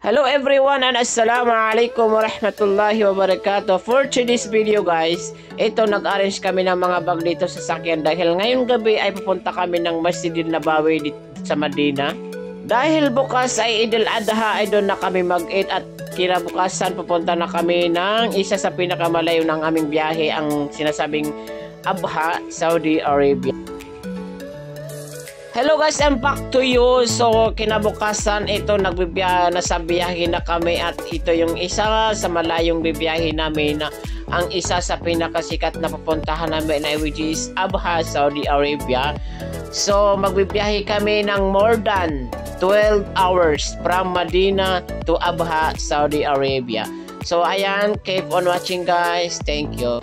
Hello everyone and assalamualaikum warahmatullahi wabarakatuh. For today's video guys, ito nag-arrange kami ng mga bag dito sa sakyan dahil ngayong gabi ay pupunta kami ng Masjidin Nabawi dito sa Madina. Dahil bukas ay Idul Adha ay doon na kami mag-eat at kinabukasan pupunta na kami ng isa sa pinakamalayo ng aming biyahe, ang sinasabing Abha, Saudi Arabia. Hello guys, I'm back to you. So kinabukasan ito nasa biyahe na kami at ito yung isa sa malayong bibiyahe namin na ang isa sa pinakasikat na pupuntahan namin ay which is Abha, Saudi Arabia. So magbibiyahe kami ng more than 12 hours from Medina to Abha, Saudi Arabia. So ayan, keep on watching guys. Thank you.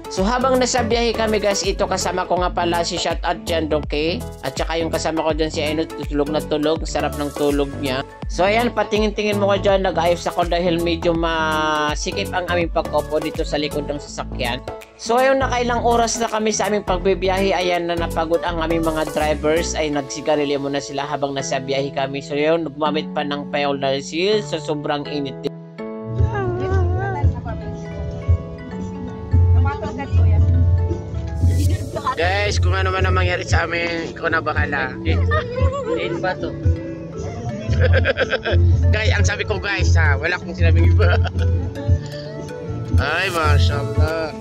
So habang nasa biyahe kami guys, ito kasama ko nga pala si Shout Out Jan Doke at saka yung kasama ko dyan si Aino, tulog na tulog, sarap ng tulog niya. So ayan, patingin-tingin mo ko dyan, nag-ayos ako dahil medyo masikip ang aming pag-opo dito sa likod ng sasakyan. So ayun, nakailang oras na kami sa aming pagbibiyahe, ayan na napagod ang aming mga drivers, ay nagsigarilyo muna sila habang nasa biyahe kami. So yun, gumamit pa ng payaw na seal sa sobrang init. Guys, kung ano man ang mangyari sa amin, ikaw na bahala. Din ba to? Guys, ang sabi ko guys ha, wala akong sinabing iba. Ay, mashallah.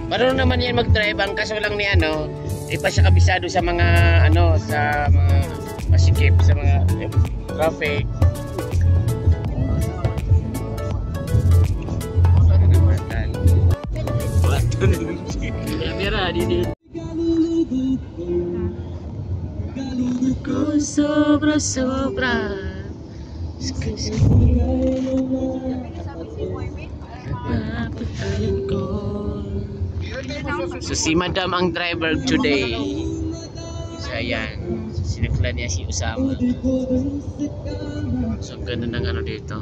Marunong naman yan mag-drive, ang kaso lang ni ano, di pa siya kabisado sa mga ano, sa mga masikip, sa mga traffic. Ko sobra-sobra. So si Madam ang driver today. So ayan, sinakla niya si Usama. So ganda ng ano dito.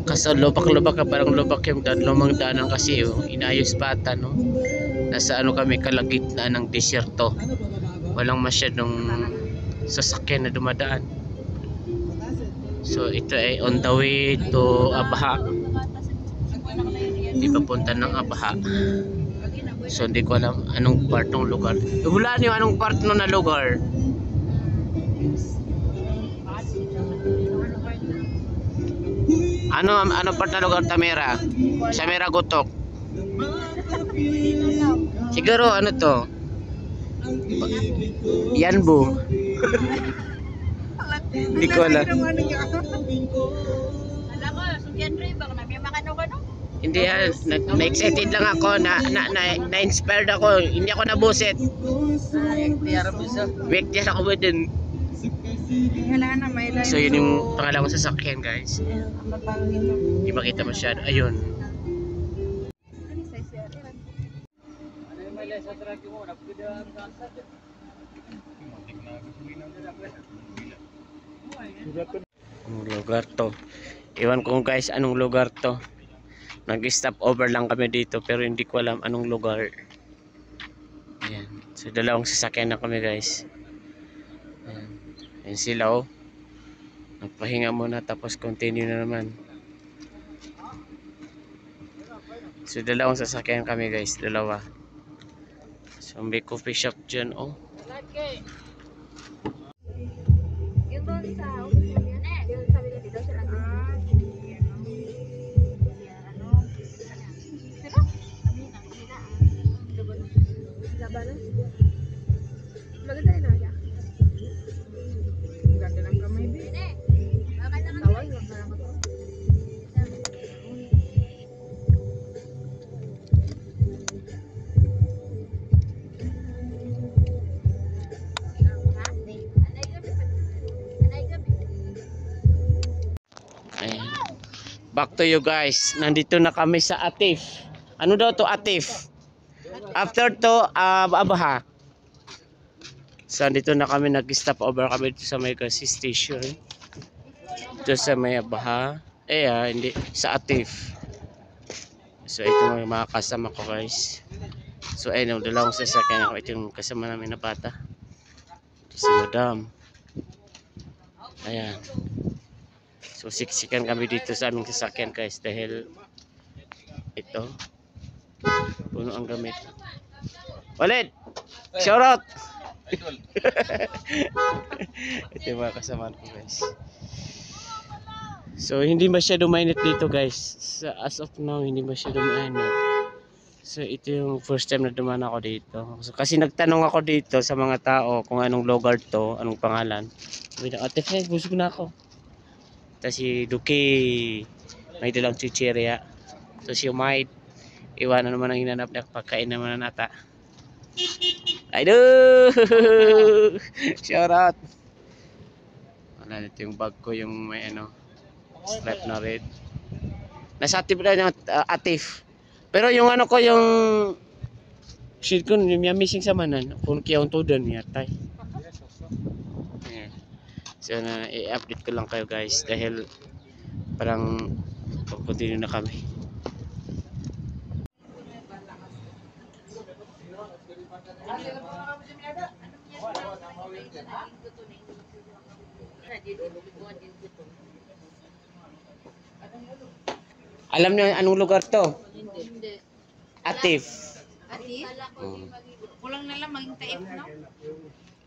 Kaso lubak-lubak ka, parang lubak yung lumang daanan kasi inayos pata no. Nasa ano kami, kalagitnaan ng disyerto. Walang masyadong sasakyan na dumadaan. So ito ay on the way to Abha. Hindi papunta ng Abha. So hindi ko alam anong part ng lugar. Hulaan niyo anong part no na lugar. Ano part na lugar Tamera? Samera Gutok. Siguro ano to? Yanbu. Hindi ko alam. Hindi yan, na-excited lang ako, na-inspired ako, hindi ako nabusit. Wektiar ako ba din? So yun yung pangalawang sasakyan guys. Hindi makita masyado. Ayun. Anong lugar to? Iwan ko guys anong lugar to. Nag-stop over lang kami dito pero hindi ko alam anong lugar. Ayan. So dalawang sasakyan na kami guys. Ayan. Ayan sila oh. Nagpahinga muna tapos continue na naman. So dalawang sasakyan kami guys, dalawa. So may coffee shop dyan oh. Back to you guys. Nandito na kami sa Atif. Ano daw to Atif? After to Abha. So nandito na kami, nag-stop over kami dito sa may gas station. Dito sa may Abha. Hindi sa Atif. So ito mga kasama ko guys. So ayun, dalawang sasakyan ako. Ito yung kasama namin na bata. Ito si Madam. Ayan. So siksikan kami dito sa aming sasakyan guys dahil ito puno ang gamit. Walid! Shout out! Ito yung mga kasama ko guys. So hindi masyado mainit dito guys. As of now hindi masyado mainit. So ito yung first time na dumaan ako dito. So, kasi nagtanong ako dito sa mga tao kung anong lugar to, anong pangalan. Sabi na, ate Fred, busog na ako. Tapos si Duki, may dalang chichirya. So si Umaid, iwanan naman ang hinanap niya, pagkain naman na nata. Aydo! Shout out! Wala, ito yung bag ko, yung may ano, stripe na red. Nasa Atif na yung Atif. Pero yung ano ko, yung shit ko, yung missing sa manan. Kung kaya yung tudan niya, tay. So i-update ko lang kayo guys dahil parang continue na kami. Alam niyo anong lugar to? Hindi. Atif. Atif? Kulang na lang maging taif, no?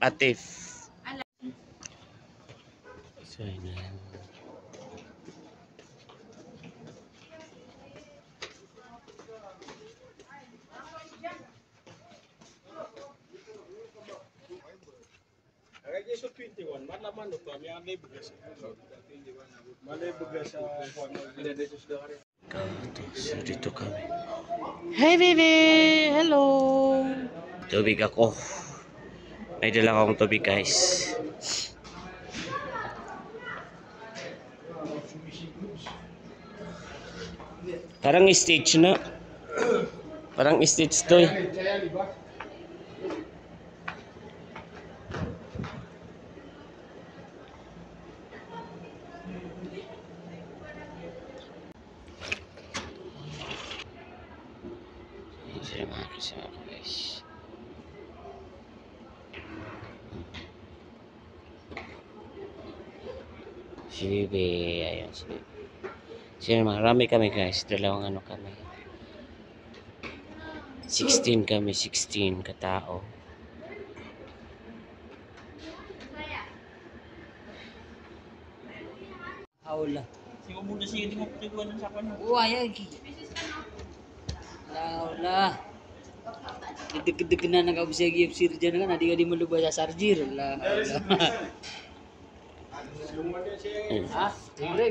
Atif. So, yun na. So 21, malaman ito, may anay bugas. Malay bugas sa So, dito kami. Hey baby! Hello! Tubig ako. May dala akong tubig guys. Parang stage na. Parang stage to eh. Sila mga kasama ko guys. Si Bibi, ayun si Bibi. Sila marami kami guys, dalawang ano kami. 16 kami, 16 katao. Aula. Sige muna sige, di mo pagkuhan sa kanya. Uwayag. Aula. Deg-deg na nag-abseg yung sirja na kan, di ka di malubay sa sarjir. Aula. Ah, tingre.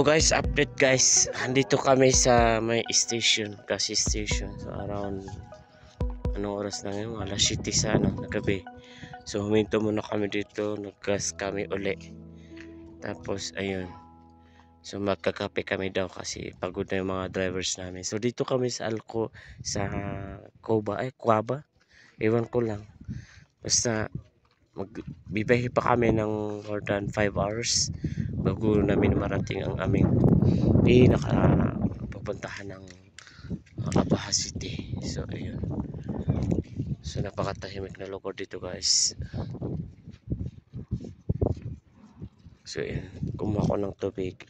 guys, update guys. Andito kami sa may station, gas station. So around anong oras na ngayon? Alas 7 sana na gabi. So huminto muna kami dito, naggas kami uli. Tapos ayun. So magkakape kami daw kasi pagod na yung mga drivers namin. So dito kami sa sa Quaba. Ewan ko lang. Basta magbibiyahe pa kami ng more than 5 hours bago namin marating ang aming pupuntahan ng Abaha City. So ayun. So napakatahimik na lugar dito guys. So ayun, kumuha ko ng tubig.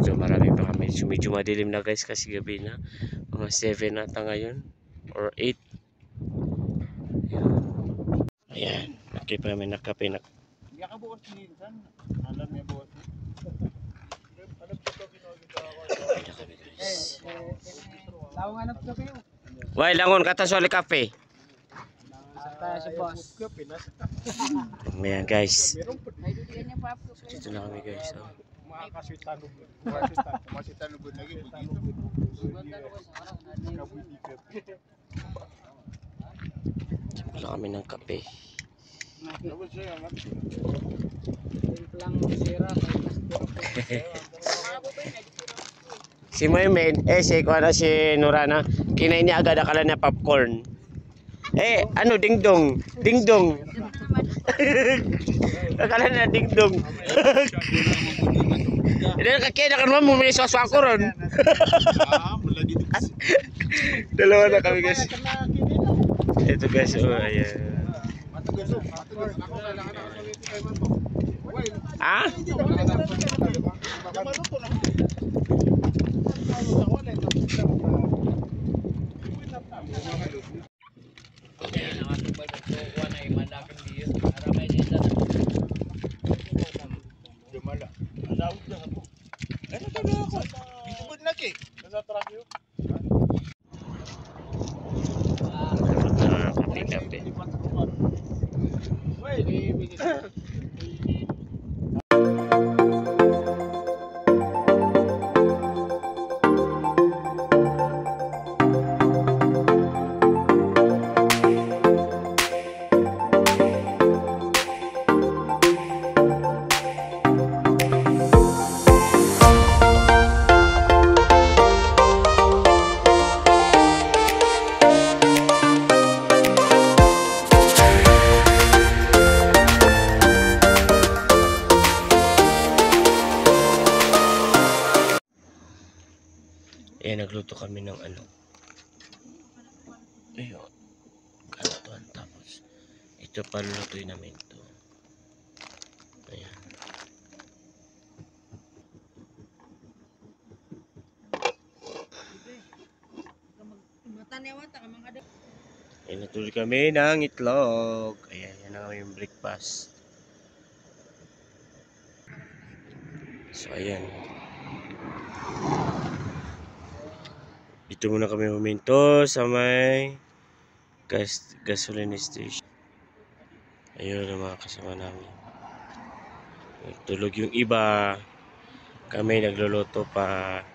So marami pa kami. So medyo madilim na guys kasi gabi na. Mga 7 ata ngayon or 8. Ayan, nakipa kami nakape na. Hindi ka bukas minsan. Alam niya bukas. Kape na kami guys. Lawang hanap ka kayo. Why, langon kata soli kape. Sa si boss. Ayan guys. May dudigan niya pa po. Dito na kami guys. Oh. Mga kasitanog. Masitanog lagi. Wala kami ng kape. Lang sira. Si Moimed, si Nurana, kinain niya agad akala niya popcorn. Ano, dingdong. Dingdong. Akala niya dingdong. Hindi nakakita ka naman, bumili sa ako ron. Dalawa na kami guys. Ito guys, oh, ayan. Ah? Kape. Nagluto kami ng ano. Ayun. Kanatuan. Tapos, ito palulutuin namin ito. Ayan. Ayan, natuloy kami ng itlog. Ayan, yan ang aming breakfast. So, ayan. Dito muna kami huminto sa may gasoline station. Ayun ang mga kasama namin. Tulog yung iba. Kami nagluluto pa.